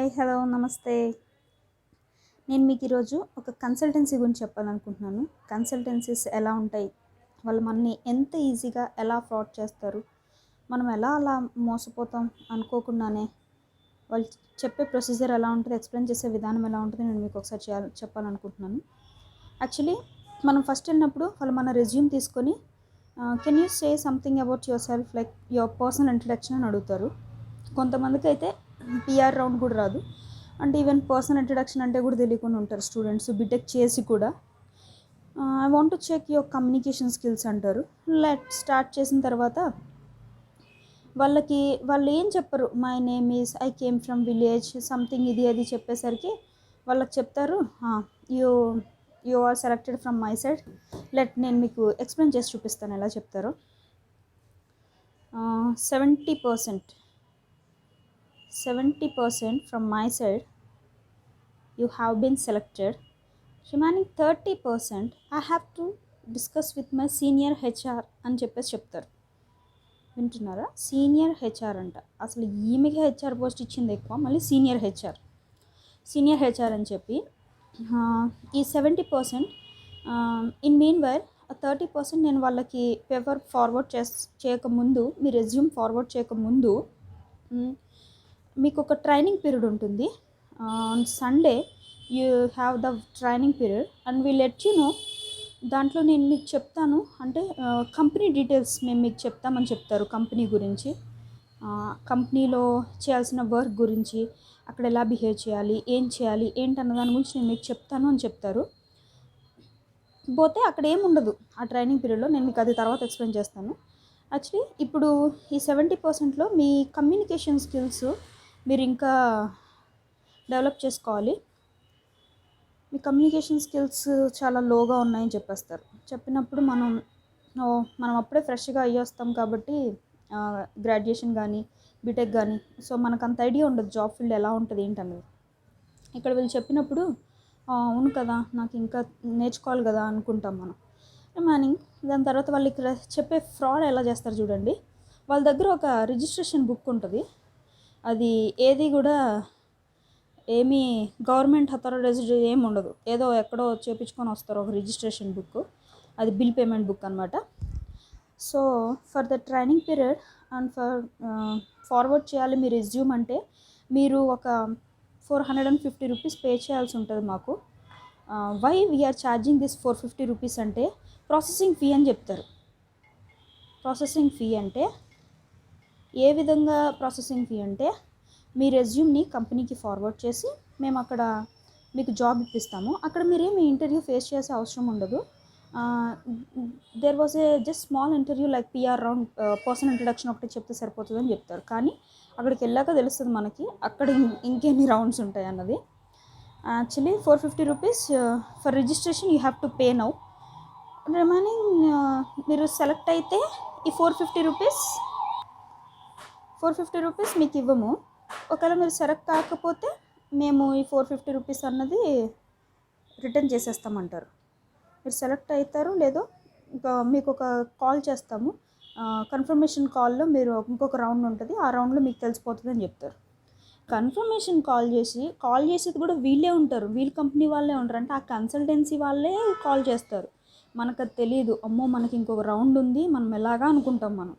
Hi hello నమస్తే. నేను మీకు ఈరోజు ఒక కన్సల్టెన్సీ గురించి చెప్పాలనుకుంటున్నాను. కన్సల్టెన్సీస్ ఎలా ఉంటాయి, వాళ్ళు మనని ఎంత ఈజీగా ఎలా ఫ్రాడ్ చేస్తారు, మనం ఎలా అలా మోసపోతాం అనుకోకుండానే, వాళ్ళు చెప్పే ప్రొసీజర్ ఎలా ఉంటుంది, ఎక్స్ప్లెయిన్ చేసే విధానం ఎలా ఉంటుంది, నేను మీకు ఒకసారి చెప్పాలనుకుంటున్నాను. యాక్చువల్లీ మనం ఫస్ట్ వెళ్ళినప్పుడు వాళ్ళు మన రెజ్యూమ్ తీసుకొని can you say something about your self, like your personal introduction అని అడుగుతారు. కొంతమందికి అయితే పిఆర్ రౌండ్ కూడా రాదు, అంటే ఈవెన్ పర్సనల్ ఇంట్రడక్షన్ అంటే కూడా తెలియకుండా ఉంటారు స్టూడెంట్స్ బీటెక్ చేసి కూడా. I want to check your communication skills అంటారు. స్టార్ట్ చేసిన తర్వాత వాళ్ళు ఏం చెప్పరు, my name is, I came from village something, ఇది అది చెప్పేసరికి వాళ్ళకి చెప్తారు you you are selected from my side. నేను మీకు ఎక్స్ప్లెయిన్ చేసి చూపిస్తాను ఎలా చెప్తారో. 70% from my side you have been selected. Remaining 30% I have to discuss with my senior HR అని చెప్తారు. వింటున్నారా? సీనియర్ హెచ్ఆర్ అంట. అసలు ఈమెకి హెచ్ఆర్ పోస్ట్ ఇచ్చింది ఎక్కువ, మళ్ళీ సీనియర్ హెచ్ఆర్ అని చెప్పి ఈ 70% ఇన్ మీన్ వైల్ 30% నేను వాళ్ళకి పేపర్ ఫార్వర్డ్ చేయకముందు, మీ రెజ్యూమ్ ఫార్వర్డ్ చేయకముందు మీకు ఒక ట్రైనింగ్ పీరియడ్ ఉంటుంది. On Sunday you have the training period and we let you know. దాంట్లో నేను మీకు చెప్తాను, అంటే కంపెనీ డీటెయిల్స్ మేము మీకు చెప్తామని చెప్తారు. కంపెనీ గురించి, కంపెనీలో చేయాల్సిన వర్క్ గురించి, అక్కడ ఎలా బిహేవ్ చేయాలి, ఏం చేయాలి, ఏంటన్న దాని గురించి నేను మీకు చెప్తాను అని చెప్తారు. పోతే అక్కడ ఏముండదు ఆ ట్రైనింగ్ పీరియడ్లో, నేను మీకు అది తర్వాత ఎక్స్ప్లెయిన్ చేస్తాను. యాక్చువల్లీ ఇప్పుడు ఈ 70%లో మీ కమ్యూనికేషన్ స్కిల్స్ మీరు ఇంకా డెవలప్ చేసుకోవాలి. మీ కమ్యూనికేషన్ స్కిల్స్ చాలా లోగా ఉన్నాయని చెప్పేస్తారు. చెప్పినప్పుడు మనం అప్పుడే ఫ్రెష్గా అయ్యేస్తాం కాబట్టి, గ్రాడ్యుయేషన్ కానీ బీటెక్ కానీ, సో మనకు అంత ఐడియా ఉండదు జాబ్ ఫీల్డ్ ఎలా ఉంటుంది ఏంటనేది. ఇక్కడ వీళ్ళు చెప్పినప్పుడు అవును కదా, నాకు ఇంకా నేర్చుకోవాలి కదా అనుకుంటాం మనం. రిమైనింగ్ దాని తర్వాత వాళ్ళు ఇక్కడ చెప్పే ఫ్రాడ్ ఎలా చేస్తారు చూడండి. వాళ్ళ దగ్గర ఒక రిజిస్ట్రేషన్ బుక్ ఉంటుంది, అది ఏది కూడా ఏమీ గవర్నమెంట్ అథారైజ్డ్ ఏమి ఉండదు, ఏదో ఎక్కడో చేపించుకొని వస్తారు ఒక రిజిస్ట్రేషన్ బుక్, అది బిల్ పేమెంట్ బుక్ అనమాట. So for the training period and forward చేయాలి మీ రెజ్యూమ్ అంటే మీరు ఒక 450 రూపీస్ పే చేయాల్సి ఉంటుంది మాకు. Why we are charging this 450 rupees అంటే ప్రాసెసింగ్ ఫీ అని చెప్తారు. ప్రాసెసింగ్ ఫీ అంటే ఏ విధంగా ప్రాసెసింగ్ ఫీ అంటే, మీ రెజ్యూమ్ని కంపెనీకి ఫార్వర్డ్ చేసి మేము అక్కడ మీకు జాబ్ ఇప్పిస్తాము. అక్కడ మీరేమి ఇంటర్వ్యూ ఫేస్ చేసే అవసరం ఉండదు. There was a just small interview like PR round, personal introduction ఒకటి చెప్తే సరిపోతుందని చెప్తారు. కానీ అక్కడికి వెళ్ళాక తెలుస్తుంది మనకి అక్కడ ఇంకెన్ని రౌండ్స్ ఉంటాయి అన్నది. Actually 450 rupees for registration you have to pay now. Remaining మీరు సెలెక్ట్ అయితే ఈ 450 రూపీస్ మీకు ఇవ్వము. ఒకవేళ మీరు సెలెక్ట్ కాకపోతే మేము ఈ 450 రూపీస్ అన్నది రిటర్న్ చేసేస్తామంటారు. మీరు సెలెక్ట్ అవుతారు లేదో ఇంకా మీకు ఒక కాల్ చేస్తాము, కన్ఫర్మేషన్ కాల్లో మీరు ఇంకొక రౌండ్ ఉంటుంది, ఆ రౌండ్లో మీకు తెలిసిపోతుంది అని చెప్తారు. కన్ఫర్మేషన్ కాల్ చేసేది కూడా వీళ్ళే ఉంటారు, వీళ్ళ కంపెనీ వాళ్ళే ఉంటారు. అంటే ఆ కన్సల్టెన్సీ వాళ్ళే కాల్ చేస్తారు. మనకు అది తెలియదు, అమ్మో మనకి ఇంకొక రౌండ్ ఉంది మనం ఎలాగా అనుకుంటాం మనం.